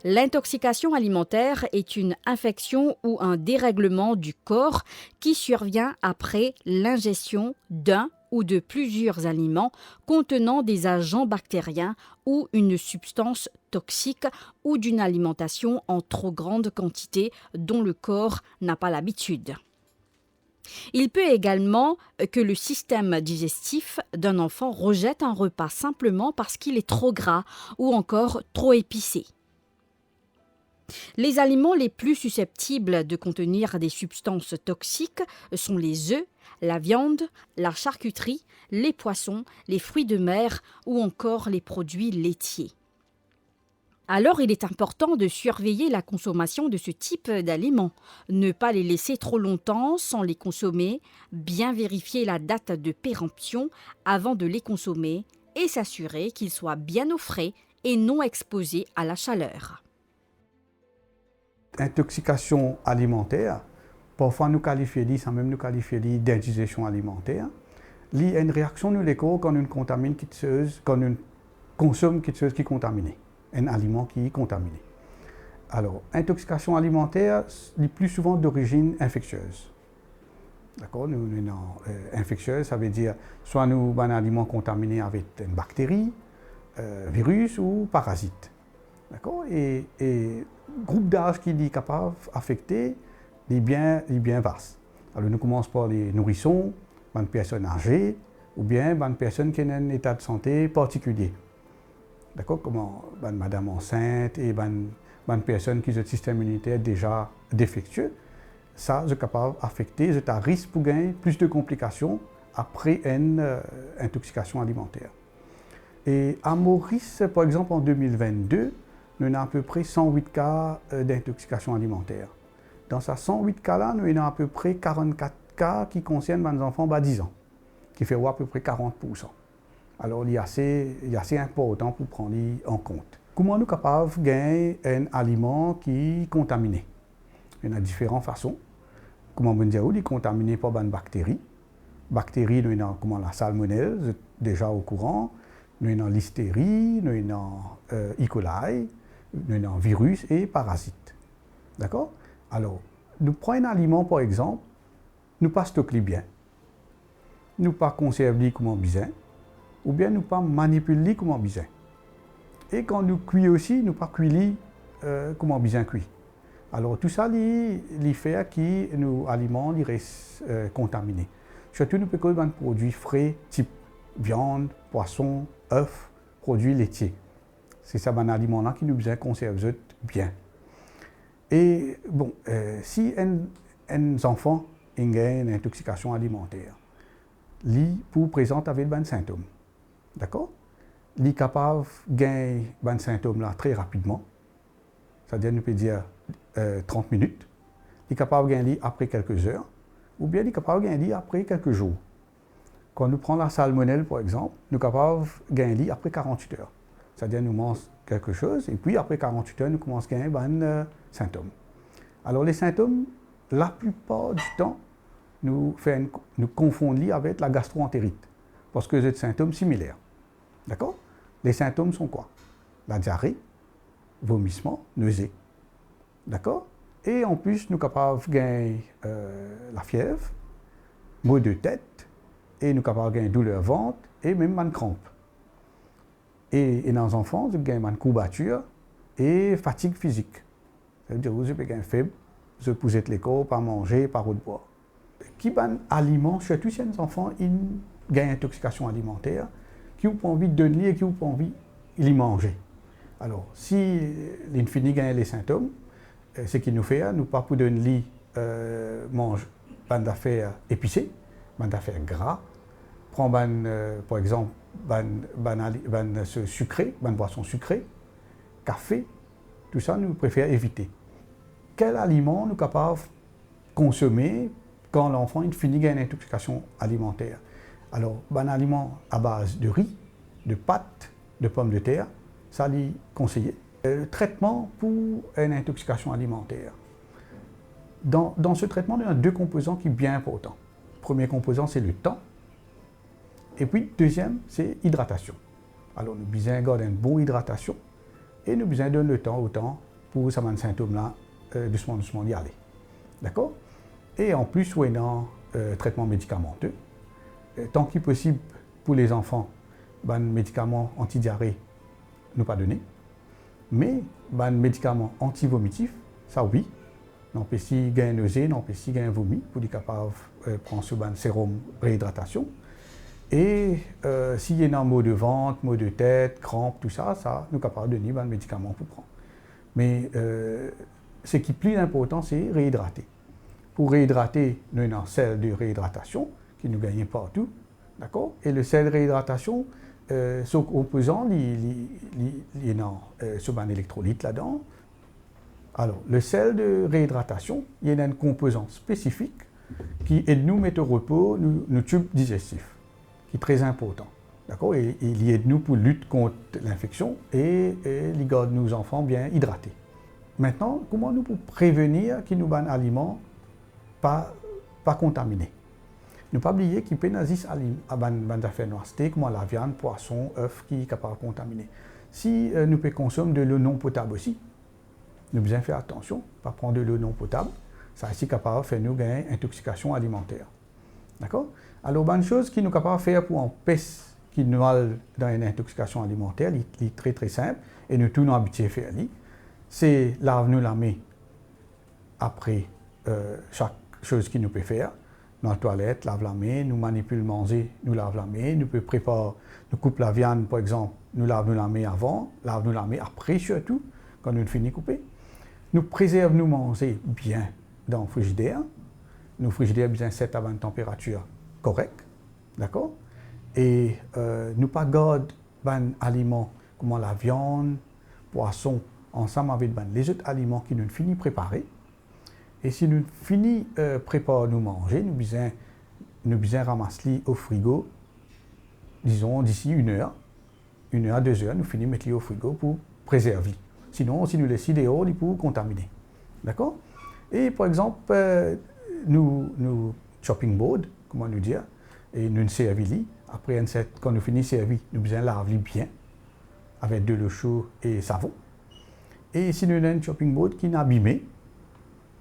L'intoxication alimentaire est une infection ou un dérèglement du corps qui survient après l'ingestion d'un ou de plusieurs aliments contenant des agents bactériens ou une substance toxique ou d'une alimentation en trop grande quantité dont le corps n'a pas l'habitude. Il peut également que le système digestif d'un enfant rejette un repas simplement parce qu'il est trop gras ou encore trop épicé. Les aliments les plus susceptibles de contenir des substances toxiques sont les œufs, la viande, la charcuterie, les poissons, les fruits de mer ou encore les produits laitiers. Alors, il est important de surveiller la consommation de ce type d'aliments. Ne pas les laisser trop longtemps sans les consommer, bien vérifier la date de péremption avant de les consommer et s'assurer qu'ils soient bien au frais et non exposés à la chaleur. Intoxication alimentaire, parfois nous qualifions sans même nous qualifier d'indigestion alimentaire. Il y a une réaction de l'écho quand on contamine quelque chose, quand on consomme quelque chose qui est contaminé, un aliment qui est contaminé. Alors, intoxication alimentaire est plus souvent d'origine infectieuse. D'accord? Infectieuse, ça veut dire soit nous un aliment contaminé avec une bactérie, virus ou parasite. D'accord? Et groupe d'âge qui est capable d'affecter les bien vastes. Alors nous commençons par les nourrissons, les personnes âgées, ou bien les personnes qui ont un état de santé particulier. D'accord? Comment madame enceinte et les personnes qui ont un système immunitaire déjà défectueux, ça est capable d'affecter, c'est à risque pour gagner plus de complications après une intoxication alimentaire. Et à Maurice, par exemple en 2022, nous avons à peu près 108 cas d'intoxication alimentaire. Dans ces 108 cas-là, nous avons à peu près 44 cas qui concernent les enfants bas 10 ans, qui fait à peu près 40%. Alors, il est assez important pour prendre en compte. Comment nous sommes capables de gagner un aliment qui est contaminé? Il y a différentes façons. Comment on dit, il est contaminé par une bactérie. Bactéries, nous avons comment la salmonelle, vous êtes déjà au courant. Nous avons l'hystérie, nous avons E. coli, nous avons virus et parasites. D'accord? Alors, nous prenons un aliment, par exemple, nous ne stockons bien, nous ne conservons comme on besoin, ou bien nous ne manipulons pas comme on besoin. Et quand nous cuisons aussi, nous ne cuisons pas comme on besoin cuit. Alors, tout ça, les fait que nos aliments restent contaminés. Surtout, nous pouvons des produits frais, type viande, poisson, œufs, produits laitiers. C'est ça, un aliment-là qui nous besoin conserver bien. Et bon, si un enfant a une intoxication alimentaire, il peut présenter avec des symptômes. D'accord? Il est capable de gagner ces symptômes-là très rapidement. C'est-à-dire, nous pouvons dire 30 minutes. Il est capable de gagner après quelques heures. Ou bien il est capable de gagner après quelques jours. Quand nous prenons la salmonelle, par exemple, nous sommes capables de gagner après 48 heures. C'est-à-dire nous mangeons quelque chose et puis après 48 heures, nous commençons à gagner des symptômes. Alors les symptômes, la plupart du temps, nous confondons avec la gastroentérite parce que c'est des symptômes similaires. D'accord? Les symptômes sont quoi? La diarrhée, vomissement, nausée. D'accord? Et en plus, nous sommes capables de gagner la fièvre, maux de tête, et nous sommes capables de gagner douleur ventre et même une crampe. Et dans les enfants, vous avez une courbature et fatigue physique. Ça veut dire que vous avez une faible, vous pouvez être l'école, pas manger, pas de boire. Qui ban aliments, surtout si les enfants ont une intoxication alimentaire, qui n'ont pas envie de donner et qui n'ont pas envie de les manger. Alors, si l'infini gagne les symptômes, ce qu'il nous fait, nous pas pour donner mange bande d'affaires épicées, bande d'affaires gras, prend par exemple sucré, boisson sucrée, café, tout ça nous préférons éviter. Quel aliment nous sommes capables de consommer quand l'enfant finit une intoxication alimentaire? Alors, un aliment à base de riz, de pâtes, de pommes de terre, ça est conseillé. Le traitement pour une intoxication alimentaire. Dans ce traitement, il y a deux composants qui sont bien importants. Le premier composant, c'est le temps. Et puis, le deuxième, c'est l'hydratation. Alors, nous avons besoin d'une bonne hydratation et nous avons besoin de donner le temps au temps pour ces symptômes-là, doucement y aller. D'accord? Et en plus, il y a un traitement médicamenteux. Tant qu'il est possible pour les enfants, des médicaments anti-diarrhée, nous pas donner. Mais des médicaments anti-vomitifs, ça oui. Non, si il y a une nausée, non, si il y a un vomi, pour être capable de prendre ce sérum réhydratation. Et s'il y a un mot de ventre, mot de tête, crampes, tout ça, nous sommes capables de donner des médicaments pour prendre. Mais ce qui est plus important, c'est réhydrater. Pour réhydrater, nous avons un sel de réhydratation qui nous gagne partout. D'accord? Et le sel de réhydratation, son composant, il y a un électrolyte là-dedans. Alors, le sel de réhydratation, il y a un composant spécifique qui aide nous à mettre au repos nos tubes digestifs, qui est très important. D'accord? Et il aide nous pour lutter contre l'infection et il garde nos enfants bien hydratés. Maintenant, comment nous pouvons prévenir que nos aliments pas contaminés? Ne pas oublier qu'il peut y avoir des affaires noires, comme la viande, poisson, œufs qui sont capables de contaminer. Si nous pouvons consommer de l'eau non potable aussi, nous devons faire attention, pas prendre de l'eau non potable, ça est capable de faire nous gagner une intoxication alimentaire. D'accord? Alors, une chose qui nous est capable de faire pour empêcher qu'il nous aille dans une intoxication alimentaire, il est très très simple, et nous tous nous habitués à faire, c'est laver la main après chaque chose qu'il nous peut faire. Dans la toilette, lave la main, nous manipulons manger, nous lave la main, nous pouvons préparer, nous coupe la viande par exemple, nous lavons la main avant, lavons la main après surtout, quand nous finissons de couper. Nous préservons nous manger bien dans le frigidaire. Nos frigidaires bien 7 à 20 température correcte, d'accord? Et nous pas garder des aliments comme la viande, poisson, ensemble avec les autres aliments qui nous finissent préparer. Et si nous finissons préparer nous manger, nous besoin ramasser au frigo, disons d'ici 1 heure, 2 heures, nous finissons mettre au frigo pour préserver. Sinon, si nous laissons dehors, il peut contaminer. D'accord? Et par exemple, nous chopping board, comment nous dire, et nous servons. Après, quand nous finissons de servir, nous besoin laver bien avec de l'eau chaude et savon. Et si nous avons un chopping board qui est abîmé,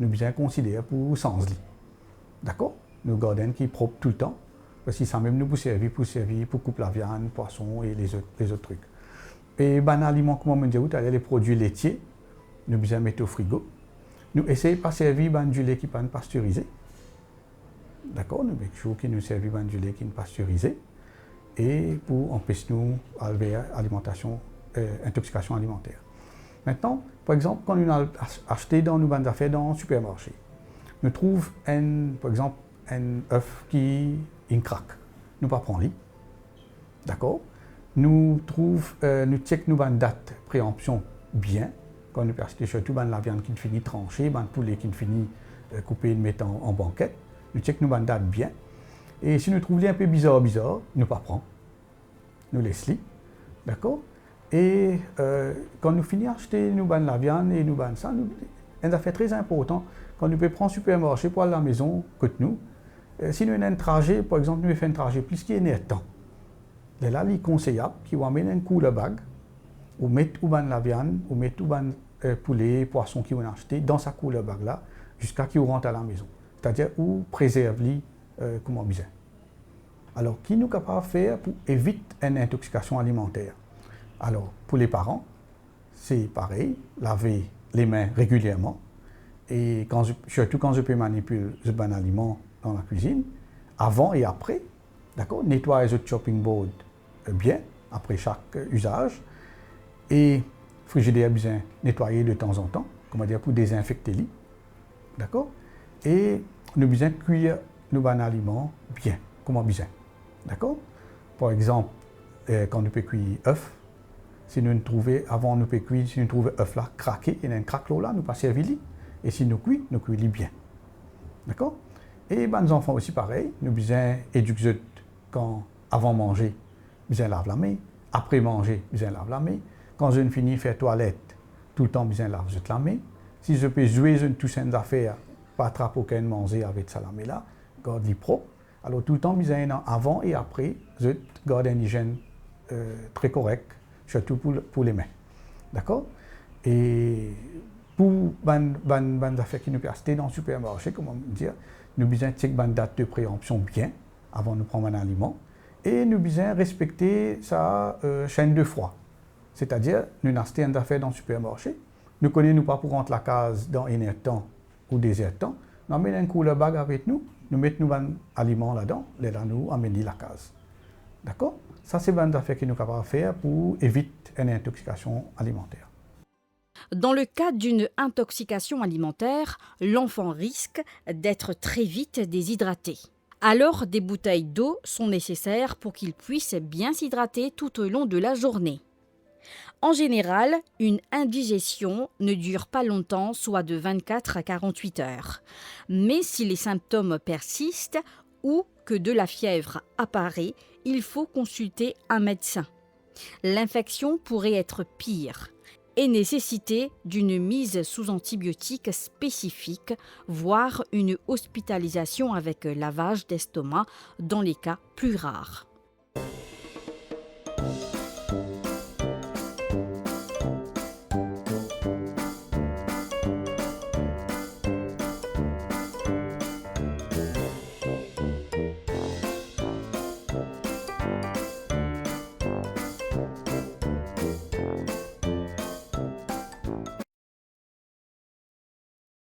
nous besoin considérer pour sans lit. D'accord? Nous gardons qui est propre tout le temps. Parce que ça même nous peut servir pour couper la viande, poisson et les autres trucs. Et les aliments, comme on dit, les produits laitiers, nous besoin mettre au frigo. Nous essayons de pas servir du lait qui n'est pas pasteurisé. D'accord? Nous make sure que nous servons du lait qui n'est pasteurisé. Et pour empêcher nous alimentation, intoxication alimentaire. Maintenant, par exemple, quand nous avons acheté dans nos affaires dans le supermarché, nous trouvons par exemple un œuf qui craque. Nous ne pas prendre. D'accord? Nous checkons nos dates préemption bien. Quand nous achetons surtout la viande qui finit tranchée, le poulet qui finit coupé et mettre en banquette. Nous checkons nos dates bien. Et si nous trouvons un peu bizarre, nous ne pas prendre. Nous laissons. D'accord? Et quand nous finissons d'acheter la viande et ça, une affaire très importante, quand nous pouvons prendre un supermarché pour aller à la maison, côté nous, si nous avons un trajet, par exemple, nous faisons un trajet plus qu'il y a un temps. Et là, il est conseillable qu'il amène un cooler bag, ou mettre la viande, ou mettre poulet, poisson qu'ils ont acheté dans sa cooler bag là, jusqu'à qu'il rentre à la maison. C'est-à-dire, ou préserve-les comme besoin. Alors, qu'est-ce que nous sommes capables de faire pour éviter une intoxication alimentaire? Alors, pour les parents, c'est pareil, laver les mains régulièrement. Et surtout quand je peux manipuler un aliment dans la cuisine, avant et après, d'accord, nettoyer le chopping board bien, après chaque usage. Et le frigidaire bien nettoyer de temps en temps, comment dire, pour désinfecter les. D'accord? Et nous avons besoin de cuire nos aliments bien, comment besoin. D'accord? Par exemple, quand nous pouvons cuire œufs, si nous trouvons, avant nous pouvons cuire, si nous trouvons œuf là craqué, il y a un craque là, nous pas servir. Et si nous cuisons bien. D'accord? Et nos enfants aussi pareil, nous besoin éduquer quand avant manger, besoin laver la main, après manger, besoin laver la main. Quand je finis de faire toilette, tout le temps besoin laver la main. Si je peux jouer une toutes ces affaires, pas attraper aucun manger avec ça la main là, garde-les propre. Alors tout le temps besoin avant et après, je garde une hygiène très correcte, surtout pour les mains. D'accord? Et Pour les affaires qui nous peuvent acheter dans le supermarché, comment dire, nous avons besoin de checker la date de préemption bien avant de prendre un aliment. Et nous avons besoin de respecter sa chaîne de froid. C'est-à-dire, nous achetons une affaire dans le supermarché, nous ne connaissons pas pour rentrer la case dans un temps ou des temps, nous amenons un cooler bag avec nous, nous mettons un aliment là-dedans, nous amenons la case. D'accord? Ça, c'est une affaire que nous sommes capables de faire pour éviter une intoxication alimentaire. Dans le cas d'une intoxication alimentaire, l'enfant risque d'être très vite déshydraté. Alors, des bouteilles d'eau sont nécessaires pour qu'il puisse bien s'hydrater tout au long de la journée. En général, une indigestion ne dure pas longtemps, soit de 24 à 48 heures. Mais si les symptômes persistent ou que de la fièvre apparaît, il faut consulter un médecin. L'infection pourrait être pire et nécessiter d'une mise sous antibiotiques spécifiques, voire une hospitalisation avec lavage d'estomac dans les cas plus rares.